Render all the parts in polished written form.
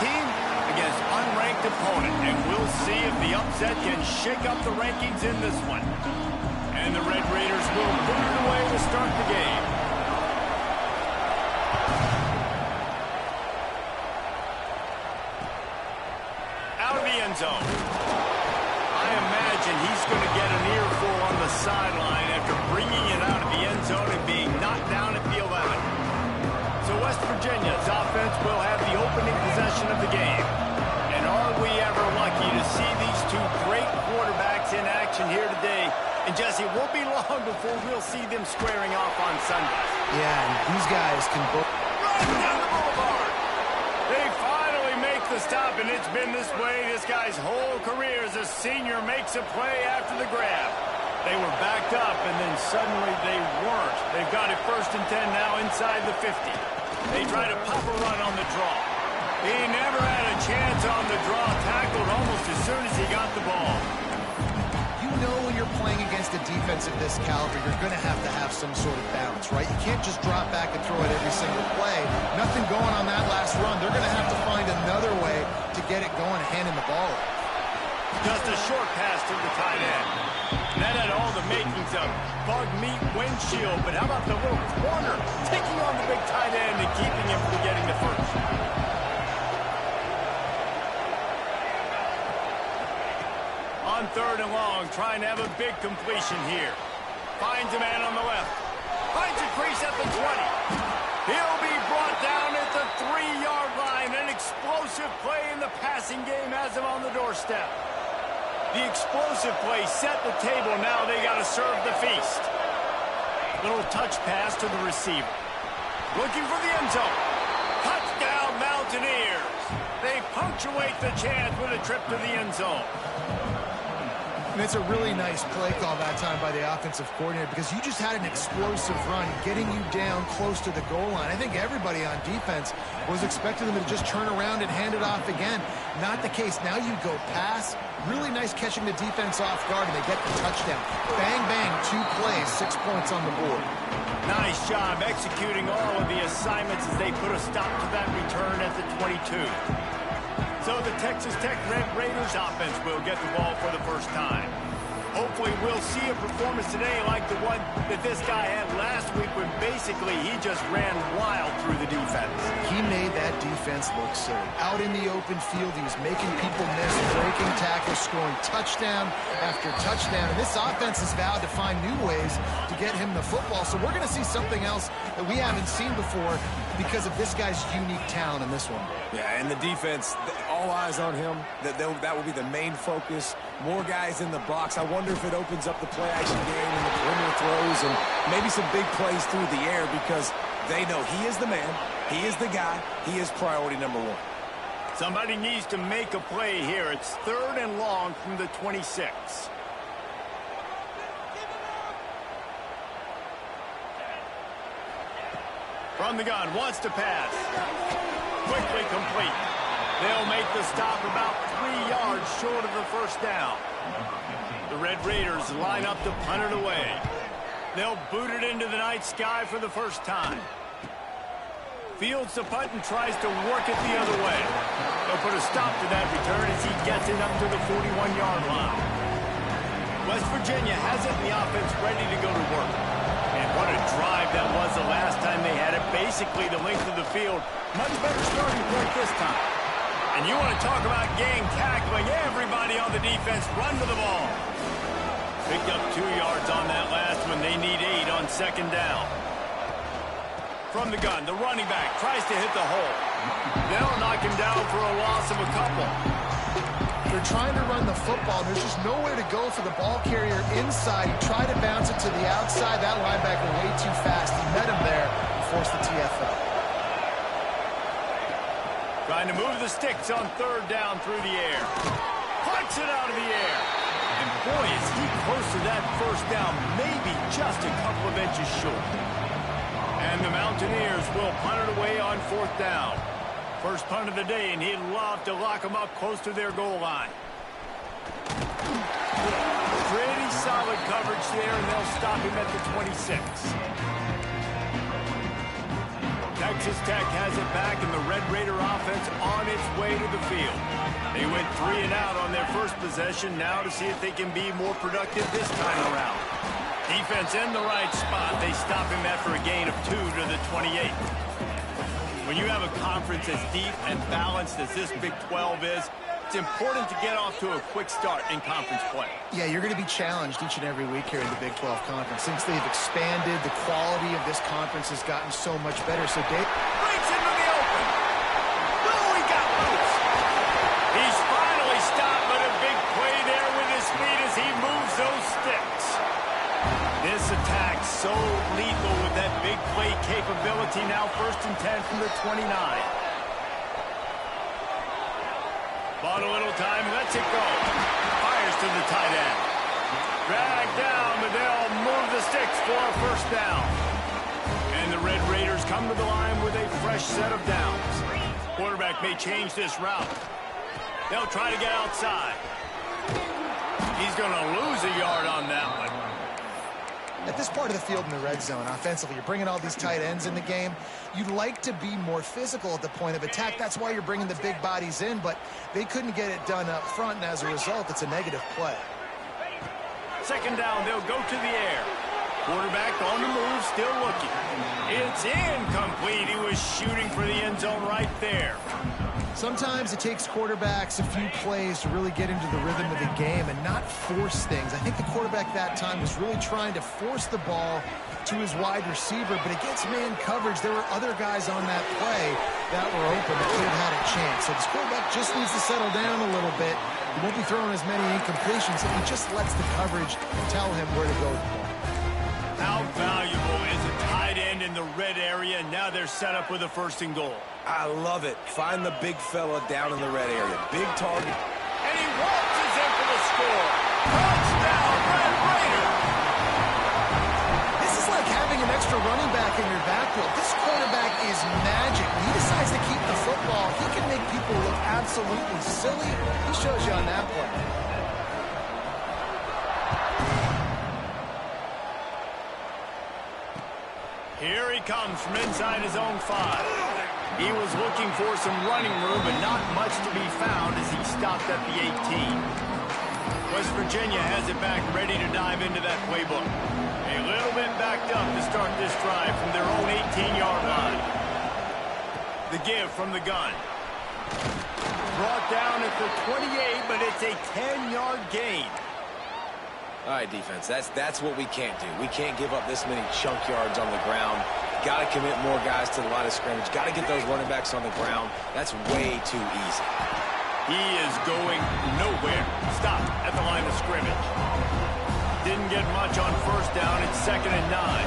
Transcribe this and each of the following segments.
team against unranked opponent, and we'll see if the upset can shake up the rankings in this one. And the Red Raiders will boot it away to start the game. Out of the end zone. I imagine he's going to get an earful on the sideline after bringing it out of the end zone and being knocked down at the 11. So West Virginia's offense will have the opening possession of the game. And are we ever lucky to see these two great quarterbacks in action here today? And Jesse, it won't be long before we'll see them squaring off on Sunday. Yeah, and these guys can both... Right down the boulevard. They finally make the stop, and it's been this way this guy's whole career as a senior makes a play after the grab. They were backed up, and then suddenly they weren't. They've got it 1st and 10 now inside the 50. They try to pop a run on the draw. He never had a chance on the draw, tackled almost as soon as he got the ball. You know when you're playing against a defense of this caliber, you're going to have some sort of bounce, right? You can't just drop back and throw it every single play. Nothing going on that last run. They're going to have to find another way to get it going and handing the ball off. Just a short pass to the tight end. That had all the makings of bug meat windshield, but how about the little corner taking on the big tight end and keeping him from getting the first? On 3rd and long, trying to have a big completion here. Finds a man on the left. Finds a crease at the 20. He'll be brought down at the 3-yard line. An explosive play in the passing game has him on the doorstep. The explosive play set the table. Now they got to serve the feast. Little touch pass to the receiver. Looking for the end zone. Touchdown, Mountaineers. They punctuate the chance with a trip to the end zone. And it's a really nice play call that time by the offensive coordinator because you just had an explosive run getting you down close to the goal line. I think everybody on defense was expecting them to just turn around and hand it off again. Not the case. Now you go pass. Really nice catching the defense off guard, and they get the touchdown. Bang, bang, 2 plays, 6 points on the board. Nice job executing all of the assignments as they put a stop to that return at the 22. So the Texas Tech Red Raiders offense will get the ball for the first time. Hopefully we'll see a performance today like the one that this guy had last week when basically he just ran wild through the defense. He made that defense look silly. Out in the open field, he was making people miss, breaking tackles, scoring touchdown after touchdown. And this offense has vowed to find new ways to get him the football. So we're going to see something else that we haven't seen before because of this guy's unique talent in this one. Yeah, and the defense, all eyes on him. That will be the main focus. More guys in the box. I wonder if it opens up the play-action game and the perimeter throws and maybe some big plays through the air because they know he is the man, he is the guy, he is priority number 1. Somebody needs to make a play here. It's 3rd and long from the 26. From the gun, wants to pass. Quickly complete. They'll make the stop about 3 yards short of the first down. The Red Raiders line up to punt it away. They'll boot it into the night sky for the first time. Fields the punt and tries to work it the other way. They'll put a stop to that return as he gets it up to the 41-yard line. West Virginia has it in the offense ready to go to work. And what a drive that was the last time they had it. Basically the length of the field. Much better starting point this time. And you want to talk about game tackling. Everybody on the defense run to the ball. Picked up 2 yards on that last one. They need 8 on 2nd down. From the gun, the running back tries to hit the hole. They'll knock him down for a loss of a couple. They're trying to run the football. There's just nowhere to go for the ball carrier inside. He tried to bounce it to the outside. That linebacker way too fast. He met him there and forced the TFL. Trying to move the sticks on 3rd down through the air. Punts it out of the air. And boy, is he close to that first down. Maybe just a couple of inches short. And the Mountaineers will punt it away on 4th down. First punt of the day, and he'd love to lock them up close to their goal line. Pretty solid coverage there, and they'll stop him at the 26. Texas Tech has it back, and the Red Raider offense on its way to the field. They went 3 and out on their first possession, now to see if they can be more productive this time around. Defense in the right spot. They stop him after a gain of 2 to the 28. When you have a conference as deep and balanced as this Big 12 is, it's important to get off to a quick start in conference play. Yeah, you're going to be challenged each and every week here in the Big 12 Conference. Since they've expanded, the quality of this conference has gotten so much better. So Dave breaks into the open. Oh, he got loose. He's finally stopped, but a big play there with his feet as he moves those sticks. This attack so lethal with that big play capability. Now 1st and 10 from the 29. Bought a little time, lets it go. Fires to the tight end. Dragged down, but they'll move the sticks for a 1st down. And the Red Raiders come to the line with a fresh set of downs. Quarterback may change this route. They'll try to get outside. He's going to lose a yard on that one. At this part of the field in the red zone, offensively, you're bringing all these tight ends in the game. You'd like to be more physical at the point of attack. That's why you're bringing the big bodies in, but they couldn't get it done up front, and as a result, it's a negative play. 2nd down, they'll go to the air. Quarterback on the move, still looking. It's incomplete. He was shooting for the end zone right there. Sometimes it takes quarterbacks a few plays to really get into the rhythm of the game and not force things. I think the quarterback that time was really trying to force the ball to his wide receiver, but against man coverage, there were other guys on that play that were open that could have had a chance. So this quarterback just needs to settle down a little bit. He won't be throwing as many incompletions if he just lets the coverage tell him where to go with the ball. How valuable is a tight end in the red area? Now they're set up with a 1st and goal. I love it. Find the big fella down in the red area. Big target. And he waltzes in for the score. Touchdown, Red Raiders! This is like having an extra running back in your backfield. This quarterback is magic. When he decides to keep the football, he can make people look absolutely silly. He shows you on that play. Here he comes from inside his own 5. He was looking for some running room, but not much to be found as he stopped at the 18. West Virginia has it back, ready to dive into that playbook. A little bit backed up to start this drive from their own 18-yard line. The give from the gun. Brought down at the 28, but it's a 10-yard gain. All right, defense, that's what we can't do. We can't give up this many chunk yards on the ground. Got to commit more guys to the line of scrimmage. Got to get those running backs on the ground. That's way too easy. He is going nowhere. Stop at the line of scrimmage. Didn't get much on 1st down. It's 2nd and 9.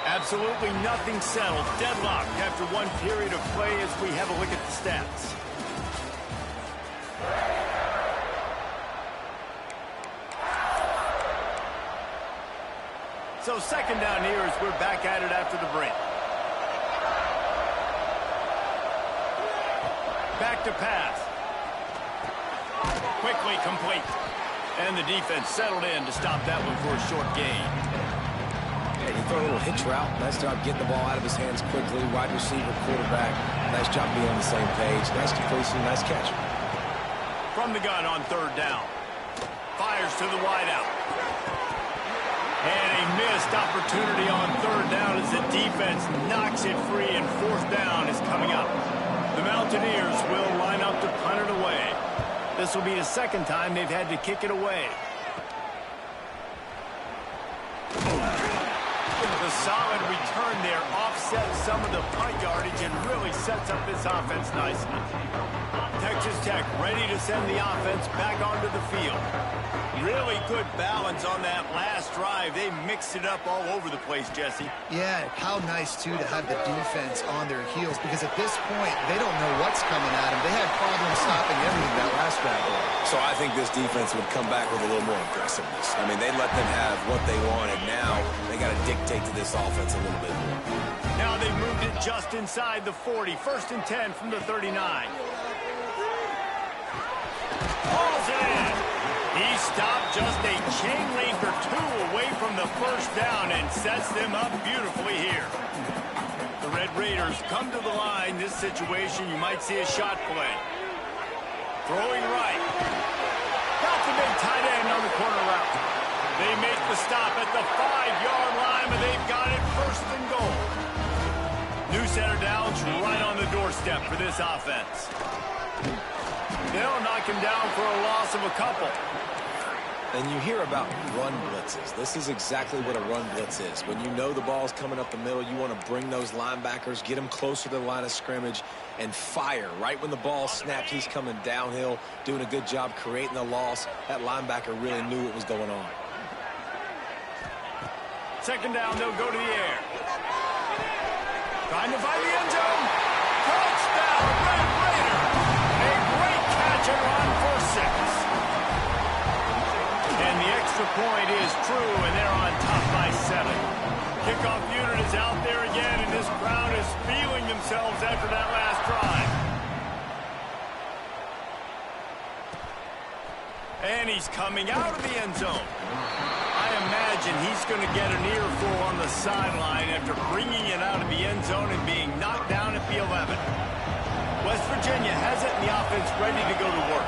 Absolutely nothing settled. Deadlocked after one period of play as we have a look at the stats. So 2nd down here as we're back at it after the break. Back to pass. Quickly complete. And the defense settled in to stop that one for a short gain. And he threw a little hitch route. Nice job getting the ball out of his hands quickly. Wide receiver, quarterback. Nice job being on the same page. Nice completion, nice catch. From the gun on 3rd down. Fires to the wideout. And a missed opportunity on 3rd down as the defense knocks it free, and 4th down is coming up. The Mountaineers will line up to punt it away. This will be the 2nd time they've had to kick it away. The solid return there offsets some of the punt yardage and really sets up this offense nicely. Texas Tech ready to send the offense back onto the field. Really good balance on that last drive. They mixed it up all over the place, Jesse. Yeah, how nice, too, to have the defense on their heels, because at this point, they don't know what's coming at them. They had problems stopping everything that last drive. So I think this defense would come back with a little more aggressiveness. I mean, they let them have what they wanted. Now they got to dictate to this offense a little bit more. Now they've moved it just inside the 40. 1st and 10 from the 39. Hauls it in. He stopped just a chain link or two away from the first down and sets them up beautifully here. The Red Raiders come to the line. This situation, you might see a shot play. Throwing right. Got the big tight end on the corner route. They make the stop at the 5-yard line, but they've got it first and goal. New center downs right on the doorstep for this offense. They'll knock him down for a loss of a couple. And you hear about run blitzes. This is exactly what a run blitz is. When you know the ball's coming up the middle, you want to bring those linebackers, get them closer to the line of scrimmage, and fire. Right when the ball snapped, he's coming downhill, doing a good job creating the loss. That linebacker really knew what was going on. Second down, they'll go to the air. Trying to find the end zone. Touchdown, Red Raider. A great catch and run for 6. And the extra point is true, and they're on top by 7. Kickoff unit is out there again, and this crowd is feeling themselves after that last drive. And he's coming out of the end zone. I imagine he's going to get an earful on the sideline after bringing it out of the end zone and being knocked down at the 11. West Virginia has it in the offense ready to go to work.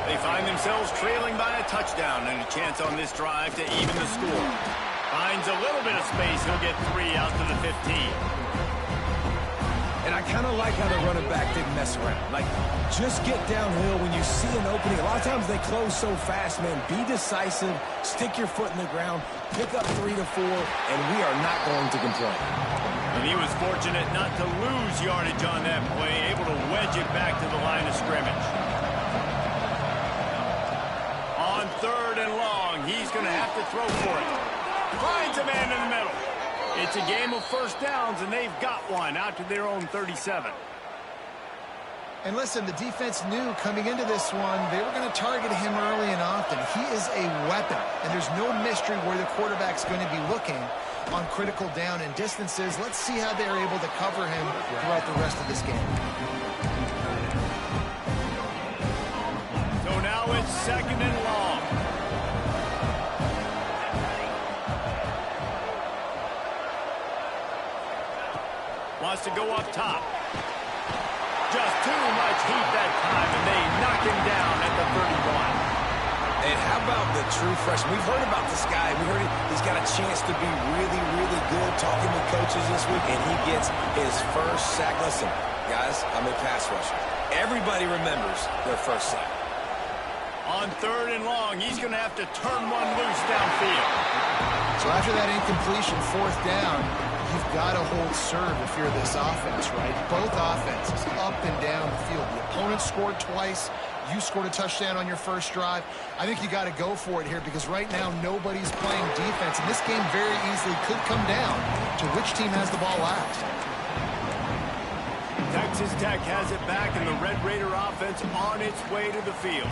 They find themselves trailing by a touchdown and a chance on this drive to even the score. Finds a little bit of space. He'll get 3 out to the 15. And I kind of like how the running back didn't mess around. Like, just get downhill when you see an opening. A lot of times they close so fast, man. Be decisive, stick your foot in the ground, pick up 3 to 4, and we are not going to complain. And he was fortunate not to lose yardage on that play, able to wedge it back to the line of scrimmage. On 3rd and long, he's going to have to throw for it. Finds a man in the middle. It's a game of first downs, and they've got one out to their own 37. And listen, the defense knew coming into this one, they were going to target him early and often. He is a weapon, and there's no mystery where the quarterback's going to be looking on critical down and distances. Let's see how they're able to cover him throughout the rest of this game. So now it's 2nd and long. Wants to go up top. Just too much heat that time, and they knock him down at the 31. And how about the true freshman? We've heard about this guy. We heard he's got a chance to be really, really good talking with coaches this week, and he gets his first sack. Listen, guys, I'm a pass rusher. Everybody remembers their first sack. On 3rd and long, he's going to have to turn one loose downfield. So after that incompletion, 4th down, you've got to hold serve if you're this offense, right? Both offenses up and down the field. The opponent scored twice. You scored a touchdown on your first drive. I think you got to go for it here because right now nobody's playing defense, and this game very easily could come down to which team has the ball last. Texas Tech has it back, and the Red Raider offense on its way to the field.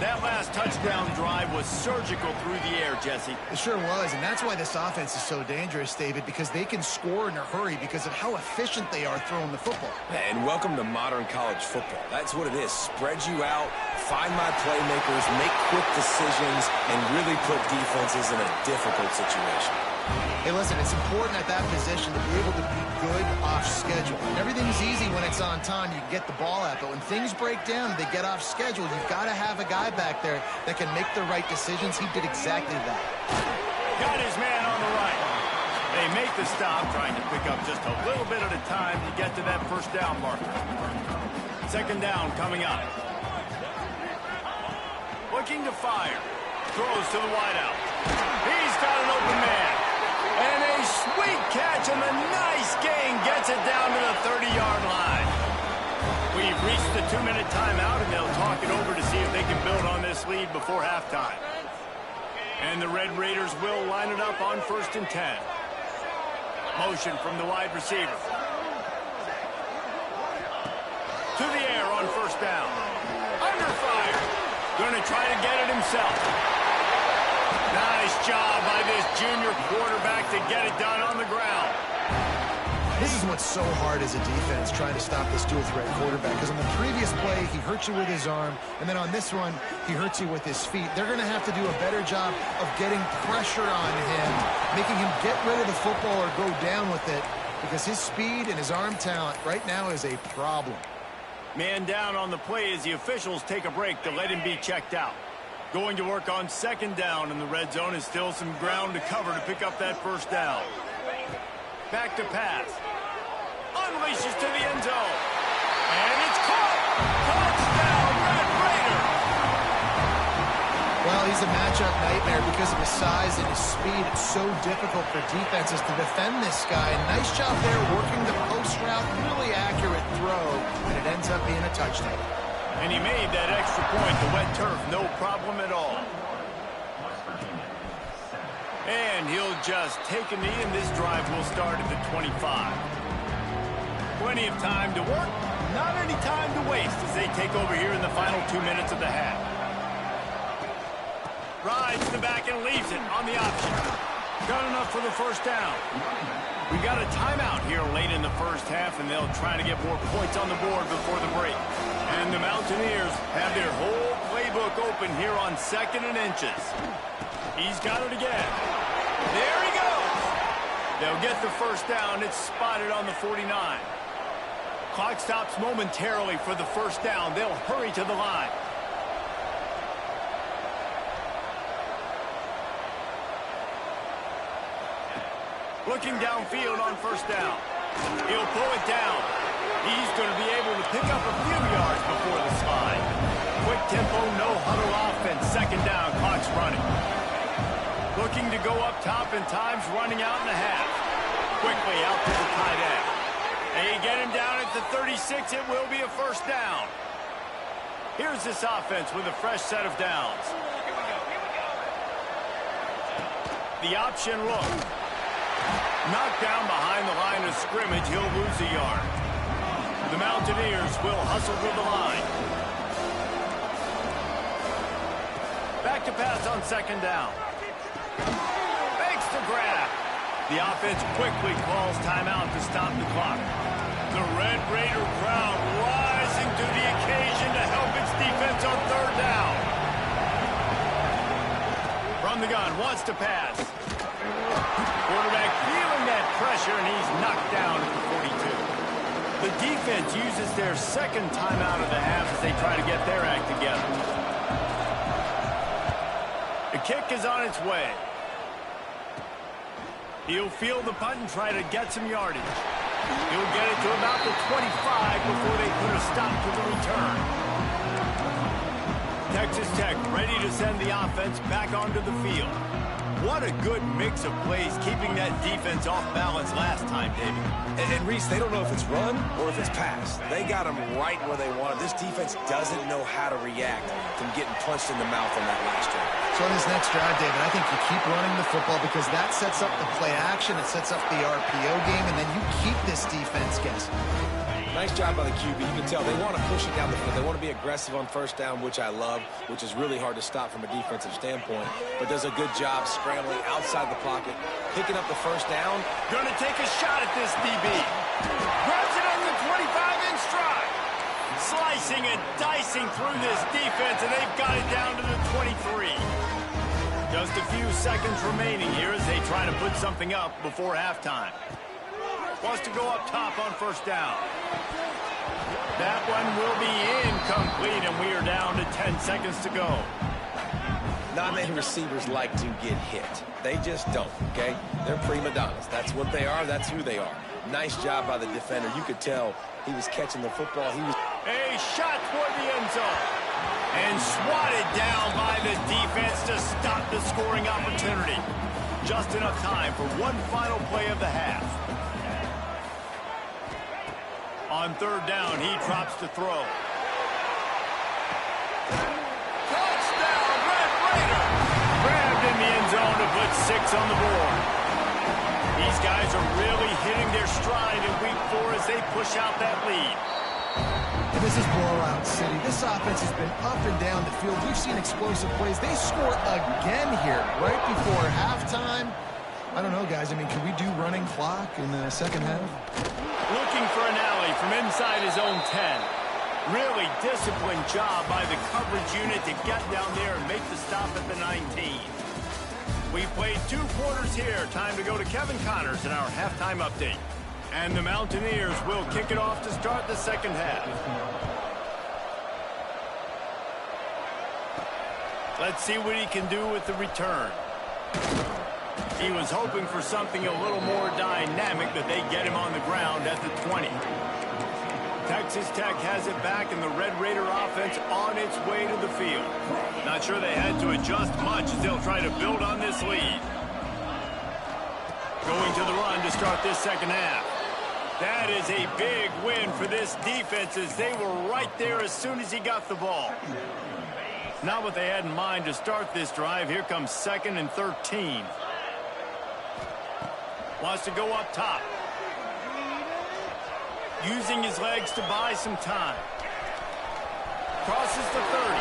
That last touchdown drive was surgical through the air, Jesse. It sure was, and that's why this offense is so dangerous, David, because they can score in a hurry because of how efficient they are throwing the football. And welcome to modern college football. That's what it is. Spread you out, find my playmakers, make quick decisions, and really put defenses in a difficult situation. Hey, listen, it's important at that position to be able to be good off schedule. Everything's easy when it's on time. You can get the ball out, but when things break down, they get off schedule. You've got to have a guy back there that can make the right decisions. He did exactly that. Got his man on the right. They make the stop, trying to pick up just a little bit at a time to get to that first down marker. 2nd down coming up. Looking to fire. Throws to the wideout. He's got an open man. And a sweet catch, and a nice gain gets it down to the 30-yard line. We've reached the 2-minute timeout, and they'll talk it over to see if they can build on this lead before halftime. And the Red Raiders will line it up on 1st and 10. Motion from the wide receiver. To the air on 1st down. Under fire. Going to try to get it himself. Nice job by this junior quarterback to get it done on the ground. This is what's so hard as a defense, trying to stop this dual threat quarterback, because on the previous play, he hurt you with his arm, and then on this one, he hurts you with his feet. They're going to have to do a better job of getting pressure on him, making him get rid of the football or go down with it, because his speed and his arm talent right now is a problem. Man down on the play as the officials take a break to let him be checked out. Going to work on second down, and the red zone is still some ground to cover to pick up that first down. Back to pass. Unleashes to the end zone. And it's caught. Touchdown, Red Raider. Well, he's a matchup nightmare because of his size and his speed. It's so difficult for defenses to defend this guy. Nice job there working the post route. Really accurate throw, and it ends up being a touchdown. And he made that extra point. The wet turf, no problem at all. And he'll just take a knee, and this drive will start at the 25. Plenty of time to work, not any time to waste as they take over here in the final 2 minutes of the half. Rides the back and leaves it on the option. Got enough for the first down. We got a timeout here late in the first half, and they'll try to get more points on the board before the break. And the Mountaineers have their whole playbook open here on 2nd and inches. He's got it again. There he goes. They'll get the first down. It's spotted on the 49. Clock stops momentarily for the first down. They'll hurry to the line. Looking downfield on first down. He'll pull it down. He's going to be able to pick up a few yards before the slide. Quick tempo, no huddle offense. Second down, clock's running. Looking to go up top, and time's running out in the half. Quickly out to the tight end. They get him down at the 36. It will be a first down. Here's this offense with a fresh set of downs. The option look. Knocked down behind the line of scrimmage. He'll lose a yard. The Mountaineers will hustle to the line. Back to pass on second down. Makes the grab. The offense quickly calls timeout to stop the clock. The Red Raider crowd rising to the occasion to help its defense on third down. From the gun, wants to pass. Quarterback feeling that pressure, and he's knocked down at the 42. The defense uses their second timeout of the half as they try to get their act together. The kick is on its way. He'll field the punt and try to get some yardage. He'll get it to about the 25 before they put a stop to the return. Texas Tech ready to send the offense back onto the field. What a good mix of plays, keeping that defense off balance last time, David. And Reese, they don't know if it's run or if it's pass. They got them right where they want them. This defense doesn't know how to react from getting punched in the mouth on that last drive. So on this next drive, David, I think you keep running the football because that sets up the play action, it sets up the RPO game, and then you keep this defense guessing. Nice job by the QB. You can tell they want to push it down the field. They want to be aggressive on first down, which I love, which is really hard to stop from a defensive standpoint. But does a good job scrambling outside the pocket, picking up the first down. Going to take a shot at this DB. Grabs it on the 25 in stride. Slicing and dicing through this defense, and they've got it down to the 23. Just a few seconds remaining here as they try to put something up before halftime. Wants to go up top on first down. That one will be incomplete, and we are down to 10 seconds to go. Not many receivers like to get hit. They just don't, okay? They're prima donnas. That's what they are. That's who they are. Nice job by the defender. You could tell he was catching the football. He was a shot toward the end zone. And swatted down by the defense to stop the scoring opportunity. Just enough time for one final play of the half. On third down, he drops to throw. Touchdown, Red Raider! Grabbed in the end zone to put 6 on the board. These guys are really hitting their stride in week 4 as they push out that lead. And this is blowout city. This offense has been up and down the field. We've seen explosive plays. They score again here right before halftime. I don't know, guys. I mean, can we do running clock in the second half? Looking for an alley from inside his own 10. Really disciplined job by the coverage unit to get down there and make the stop at the 19. We played 2 quarters here. Time to go to Kevin Connors in our halftime update. And the Mountaineers will kick it off to start the second half. Let's see what he can do with the return. He was hoping for something a little more dynamic, but they get him on the ground at the 20. Texas Tech has it back, and the Red Raider offense on its way to the field. Not sure they had to adjust much as they'll try to build on this lead. Going to the run to start this second half. That is a big win for this defense as they were right there as soon as he got the ball. Not what they had in mind to start this drive. Here comes 2nd and 13. Wants to go up top. Using his legs to buy some time. Crosses the 30.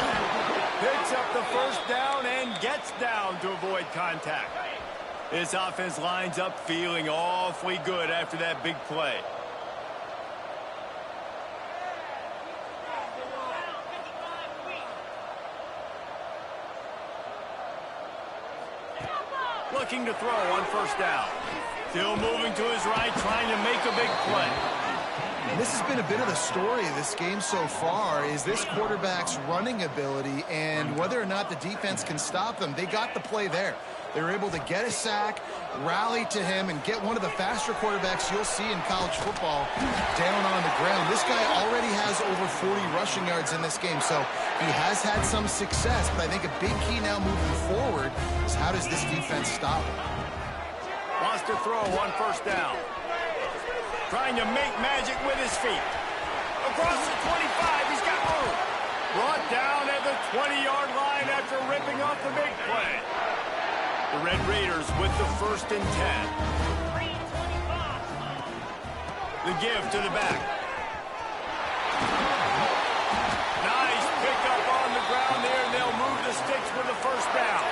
Picks up the first down and gets down to avoid contact. This offense lines up feeling awfully good after that big play. Looking to throw on first down. Still moving to his right, trying to make a big play. This has been a bit of the story of this game so far, is this quarterback's running ability and whether or not the defense can stop them. They got the play there. They were able to get a sack, rally to him, and get one of the faster quarterbacks you'll see in college football down on the ground. This guy already has over 40 rushing yards in this game, so he has had some success, but I think a big key now moving forward is how does this defense stop him? Wants to throw on first down. Trying to make magic with his feet. Across the 25, he's got room. Brought down at the 20-yard line after ripping off the big play. The Red Raiders with the 1st and 10. The give to the back. Nice pickup on the ground there, and they'll move the sticks with the first down.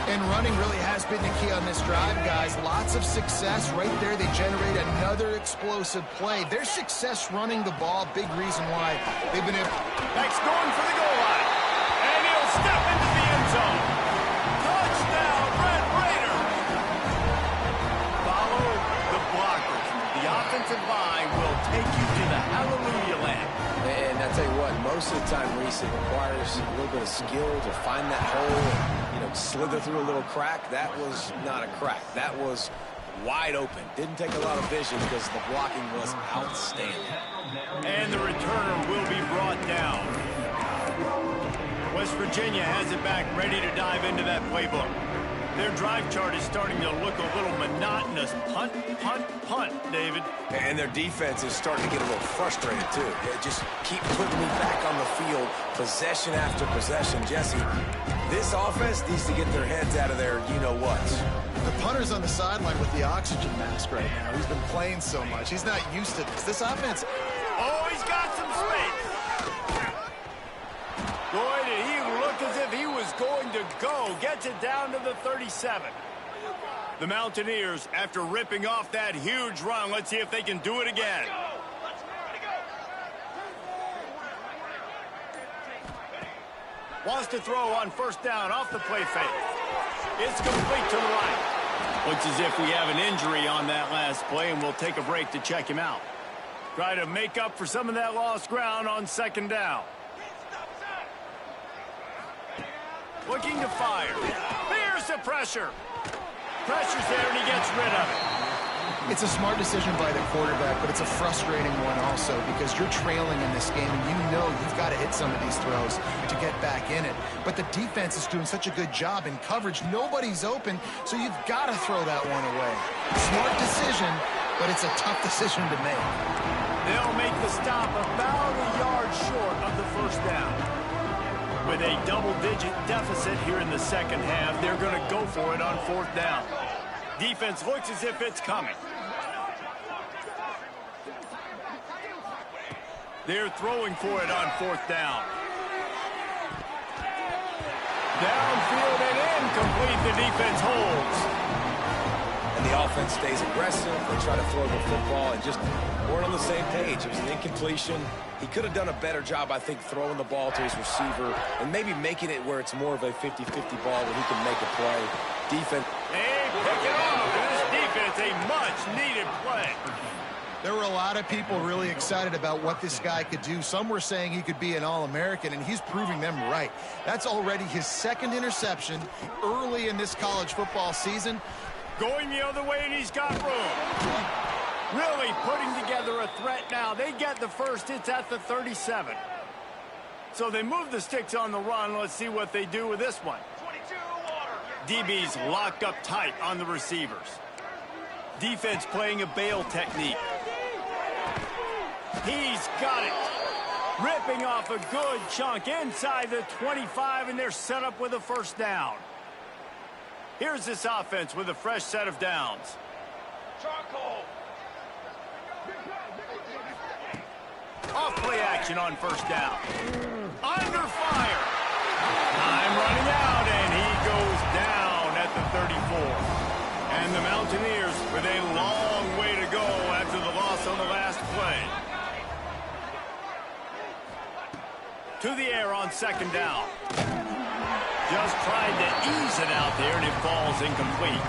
And running really has been the key on this drive, guys. Lots of success right there. They generate another explosive play. Their success running the ball, big reason why they've been able... Next going for the goal line. And he'll step into the end zone. Touchdown, Red Raiders. Follow the blockers. The offensive line will take you to the hallelujah land. And I tell you what, most of the time, Reese, it requires a little bit of skill to find that hole and, slither through a little crack. That was not a crack. That was wide open. Didn't take a lot of vision because the blocking was outstanding. And the returner will be brought down. West Virginia has it back, ready to dive into that playbook. Their drive chart is starting to look a little monotonous. Punt, punt, punt, David. And their defense is starting to get a little frustrated, too. They just keep putting me back on the field, possession after possession. Jesse, this offense needs to get their heads out of their you-know-whats. The punter's on the sideline with the oxygen mask right now. He's been playing so much. He's not used to this. This offense... Oh, he's got some space. Boy, did he look as if he was going to go. Gets it down to the 37. The Mountaineers, after ripping off that huge run, let's see if they can do it again. Wants to throw on first down off the play fake. It's complete to the right. Looks as if we have an injury on that last play, and we'll take a break to check him out. Try to make up for some of that lost ground on second down. Looking to fire. There's the pressure. Pressure's there, and he gets rid of it. It's a smart decision by the quarterback, but it's a frustrating one also because you're trailing in this game, and you know you've got to hit some of these throws to get back in it. But the defense is doing such a good job in coverage. Nobody's open, so you've got to throw that one away. Smart decision, but it's a tough decision to make. They'll make the stop about a yard short of the first down. With a double-digit deficit here in the second half, they're going to go for it on fourth down. Defense looks as if it's coming. They're throwing for it on fourth down. Downfield and incomplete. The defense holds. the offense stays aggressive. They try to throw the football and just weren't on the same page. It was an incompletion. He could have done a better job, I think, throwing the ball to his receiver and maybe making it where it's more of a 50-50 ball where he can make a play. Defense. Hey, pick it off. This defense, a much-needed play. There were a lot of people really excited about what this guy could do. Some were saying he could be an All-American, and he's proving them right. That's already his second interception early in this college football season. Going the other way, and he's got room. Really putting together a threat now. They get the first. It's at the 37. So they move the sticks on the run. Let's see what they do with this one. DB's locked up tight on the receivers. Defense playing a bail technique. He's got it. Ripping off a good chunk inside the 25, and they're set up with a first down. Here's this offense with a fresh set of downs. Off play action on first down. Under fire. Time running out, and he goes down at the 34. And the Mountaineers with a long way to go after the loss on the last play. To the air on second down. Just trying to ease it out there, and it falls incomplete.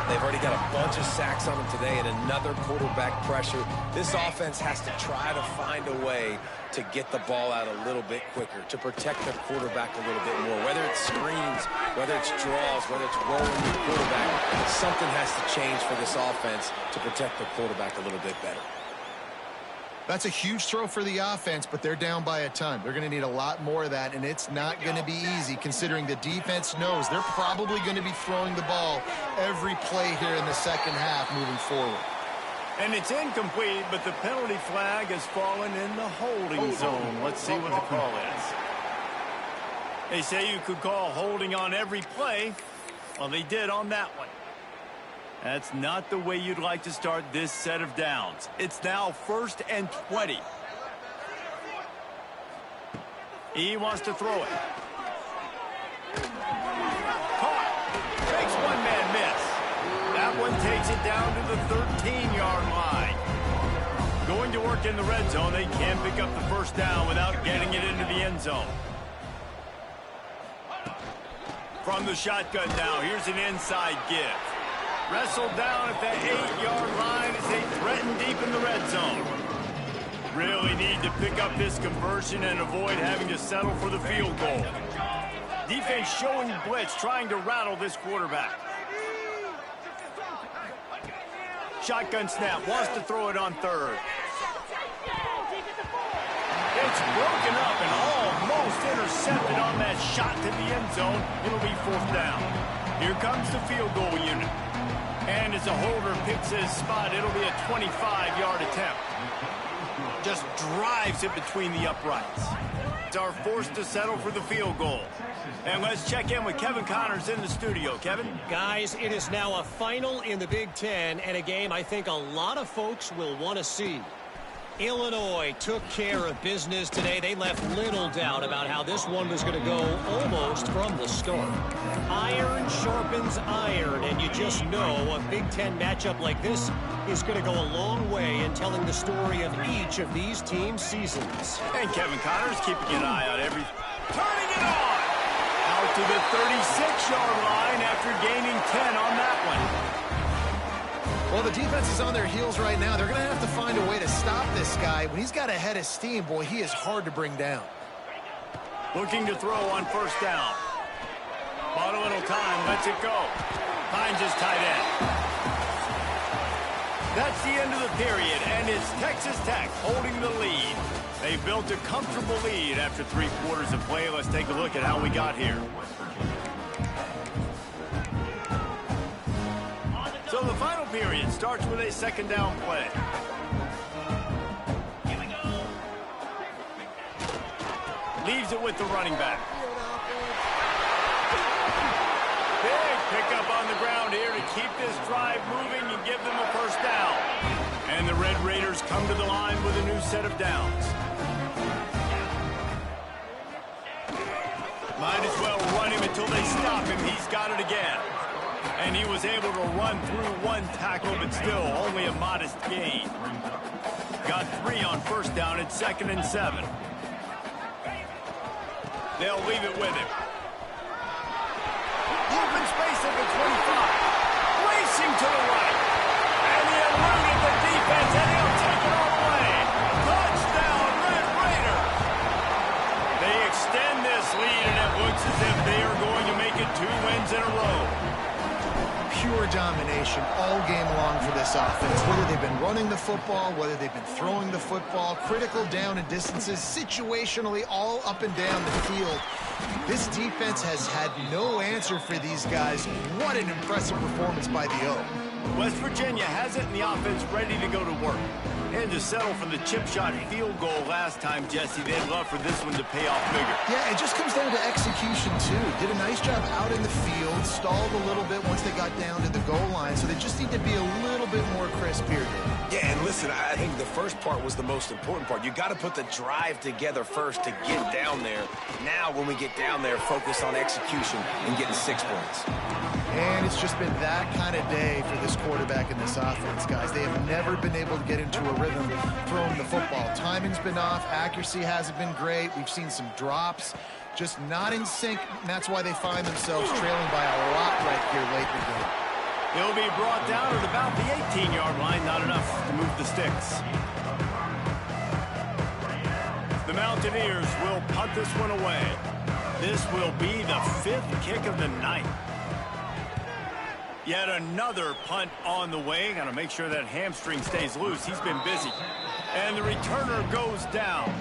They've already got a bunch of sacks on them today and another quarterback pressure. This offense has to try to find a way to get the ball out a little bit quicker, to protect the quarterback a little bit more. Whether it's screens, whether it's draws, whether it's rolling the quarterback, something has to change for this offense to protect the quarterback a little bit better. That's a huge throw for the offense, but they're down by a ton. They're going to need a lot more of that, and it's not going to be easy considering the defense knows they're probably going to be throwing the ball every play here in the second half moving forward. And it's incomplete, but the penalty flag has fallen in the holding zone. Let's see what the call is. They say you could call holding on every play. Well, they did on that one. That's not the way you'd like to start this set of downs. It's now 1st and 20. He wants to throw it. Caught. Makes one man miss. That one takes it down to the 13-yard line. Going to work in the red zone, they can't pick up the first down without getting it into the end zone. From the shotgun now, here's an inside give. Wrestled down at that 8-yard line as they threaten deep in the red zone. Really need to pick up this conversion and avoid having to settle for the field goal. Defense showing blitz, trying to rattle this quarterback. Shotgun snap, wants to throw it on third. It's broken up and almost intercepted on that shot to the end zone. It'll be 4th down. Here comes the field goal unit. And as a holder picks his spot, it'll be a 25-yard attempt. Just drives it between the uprights. Are forced to settle for the field goal. And let's check in with Kevin Connors in the studio. Kevin? Guys, it is now a final in the Big Ten and a game I think a lot of folks will want to see. Illinois took care of business today. They left little doubt about how this one was going to go almost from the start. Iron sharpens iron, and you just know a Big Ten matchup like this is going to go a long way in telling the story of each of these teams' seasons. And Kevin Connors keeping an eye on every... Turning it on! Out to the 36-yard line after gaining 10 on that one. Well, the defense is on their heels right now. They're going to have to find a way to stop this guy. When he's got a head of steam, boy, he is hard to bring down. Looking to throw on first down. Bought a little time, lets it go. Finds his tight end. That's the end of the period, and it's Texas Tech holding the lead. They built a comfortable lead after 3 quarters of play. Let's take a look at how we got here. So the final period starts with a second down play. Leaves it with the running back. Big pickup on the ground here to keep this drive moving and give them a first down. And the Red Raiders come to the line with a new set of downs. Might as well run him until they stop him. He's got it again. And he was able to run through one tackle, but still only a modest gain. Got 3 on first down at 2nd and 7. They'll leave it with him. Open space at the 25. Racing to the right. And he eluded the defense, and he'll take it all the way. Touchdown, Red Raiders. They extend this lead, and it looks as if they are going to make it 2 wins in a row. Pure domination all game long for this offense. Whether they've been running the football, whether they've been throwing the football, critical down and distances, situationally all up and down the field. This defense has had no answer for these guys. What an impressive performance by the O. West Virginia has it in the offense ready to go to work. And to settle for the chip shot field goal last time, Jesse, they'd love for this one to pay off bigger. Yeah, it just comes down to execution, too. Did a nice job out in the field, stalled a little bit once they got down to the goal line, so they just need to be a little bit more crisp here, Dave. Yeah, and listen, I think the first part was the most important part. You got to put the drive together first to get down there. Now, when we get down there, focus on execution and getting 6 points. And it's just been that kind of day for this quarterback and this offense, guys. They have never been able to get into a rhythm throwing the football. Timing's been off. Accuracy hasn't been great. We've seen some drops. Just not in sync, and that's why they find themselves trailing by a lot right here late in the game. He'll be brought down at about the 18-yard line. Not enough to move the sticks. The Mountaineers will punt this one away. This will be the 5th kick of the night. Yet another punt on the way. Got to make sure that hamstring stays loose. He's been busy. And the returner goes down.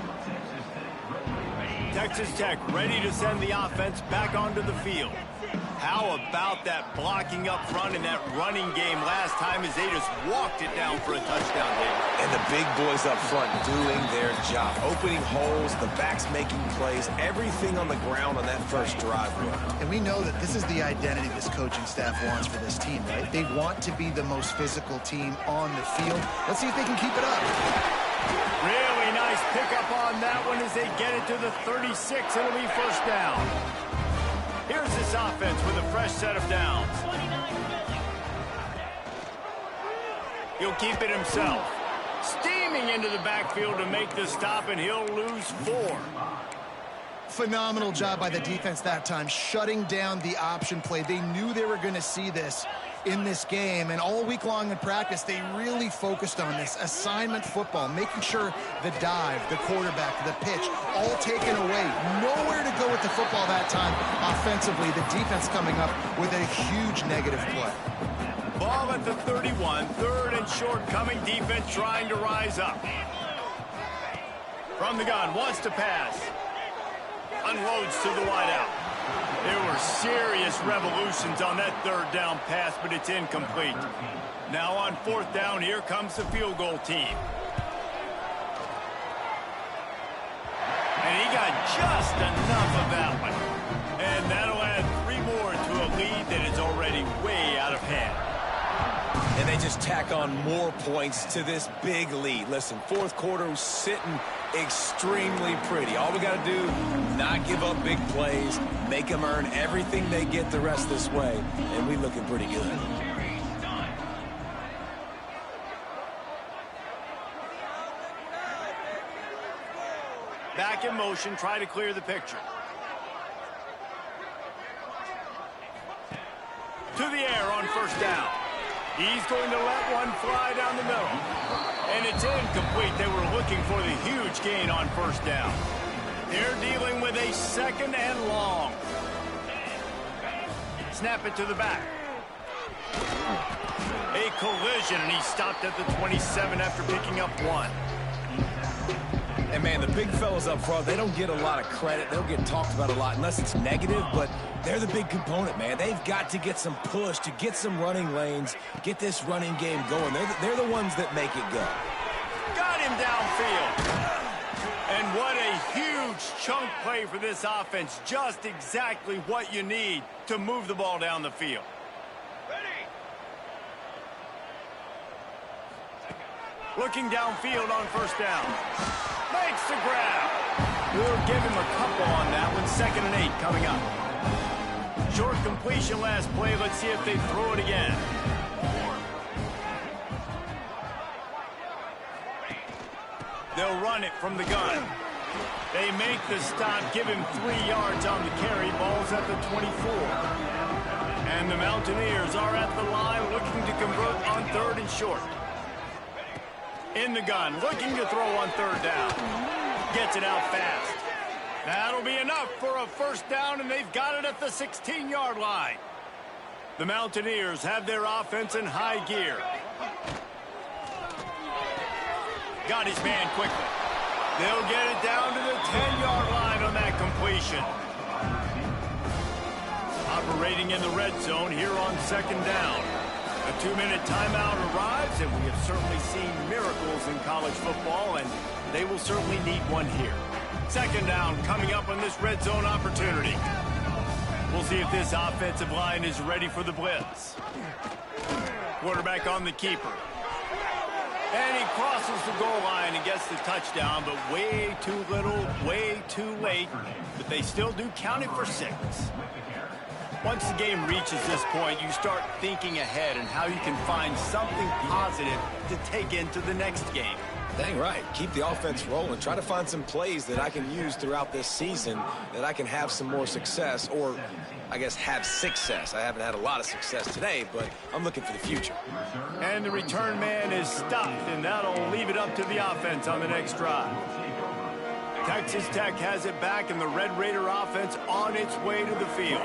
Texas Tech ready to send the offense back onto the field. How about that blocking up front in that running game last time as they just walked it down for a touchdown, David? And the big boys up front doing their job. Opening holes, the backs making plays, everything on the ground on that first drive run. And we know that this is the identity this coaching staff wants for this team, right? They want to be the most physical team on the field. Let's see if they can keep it up. Really nice pickup on that one as they get it to the 36. It'll be first down. Here's this offense with a fresh set of downs. He'll keep it himself. Steaming into the backfield to make the stop, and he'll lose 4. Phenomenal job by the defense that time, shutting down the option play. They knew they were going to see this in this game, and all week long in practice, they really focused on this assignment football, making sure the dive, the quarterback, the pitch, all taken away. Nowhere to go with the football that time offensively. The defense coming up with a huge negative play. Ball at the 31, 3rd and short coming. Defense trying to rise up. From the gun, wants to pass. Unloads to the wideout. There were serious revolutions on that 3rd down pass, but it's incomplete. Now on 4th down, here comes the field goal team. And he got just enough of that one. And that'll add 3 more to a lead that is already way out of hand. And they just tack on more points to this big lead. Listen, 4th quarter was sitting extremely pretty. All we got to do, not give up big plays, make them earn everything they get the rest this way, and we looking pretty good. Back in motion, try to clear the picture. To the air on first down. He's going to let one fly down the middle. And it's incomplete. They were looking for the huge gain on first down. They're dealing with a 2nd and long. Snap it to the back. A collision, and he stopped at the 27 after picking up 1. And, man, the big fellas up front, they don't get a lot of credit. They don't get talked about a lot unless it's negative, but they're the big component, man. They've got to get some push, to get some running lanes, get this running game going. They're the ones that make it go. Got him downfield. And what a huge chunk play for this offense. Just exactly what you need to move the ball down the field. Looking downfield on first down. Makes the grab. We'll give him a couple on that one. 2nd and 8 coming up. short completion last play. Let's see if they throw it again. They'll run it from the gun. They make the stop, give him 3 yards on the carry. Ball's at the 24. And the Mountaineers are at the line looking to convert on 3rd and short. In the gun, looking to throw on 3rd down. Gets it out fast. That'll be enough for a 1st down, and they've got it at the 16-yard line. The Mountaineers have their offense in high gear. Got his man quickly. They'll get it down to the 10-yard line on that completion. Operating in the red zone here on 2nd down. A 2-minute timeout arrives, and we have certainly seen miracles in college football, and they will certainly need one here. 2nd down coming up on this red zone opportunity. We'll see if this offensive line is ready for the blitz. Quarterback on the keeper. And he crosses the goal line and gets the touchdown, but way too little, way too late. But they still do count it for 6. Once the game reaches this point, you start thinking ahead and how you can find something positive to take into the next game. Dang right. Keep the offense rolling. Try to find some plays that I can use throughout this season that I can have some more success, or I guess have success. I haven't had a lot of success today, but I'm looking for the future. And the return man is stopped, and that'll leave it up to the offense on the next drive. Texas Tech has it back, and the Red Raider offense on its way to the field.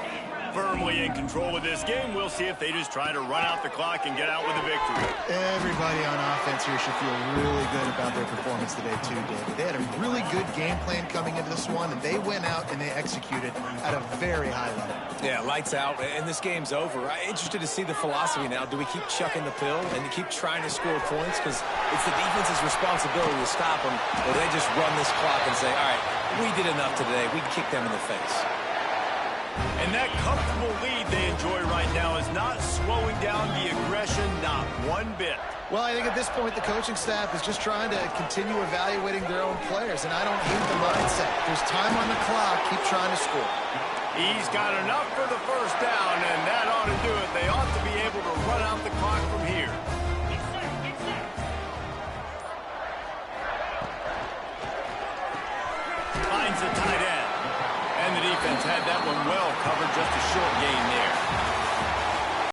Firmly in control of this game. We'll see if they just try to run out the clock and get out with a victory. Everybody on offense here should feel really good about their performance today, too, David. They had a really good game plan coming into this one, and they went out and they executed at a very high level. Yeah, lights out, and this game's over. I'm interested to see the philosophy now. Do we keep chucking the pill and keep trying to score points? Because it's the defense's responsibility to stop them, or they just run this clock and say, all right, we did enough today. We kick them in the face. And that comfortable lead they enjoy right now is not slowing down the aggression, not one bit. Well, I think at this point the coaching staff is just trying to continue evaluating their own players, and I don't hate the mindset. There's time on the clock. Keep trying to score. He's got enough for the 1st down, and that ought to do it. They ought to be able to run out the clock from here. Finds the tight end. And the defense had that one well covered, just a short gain there.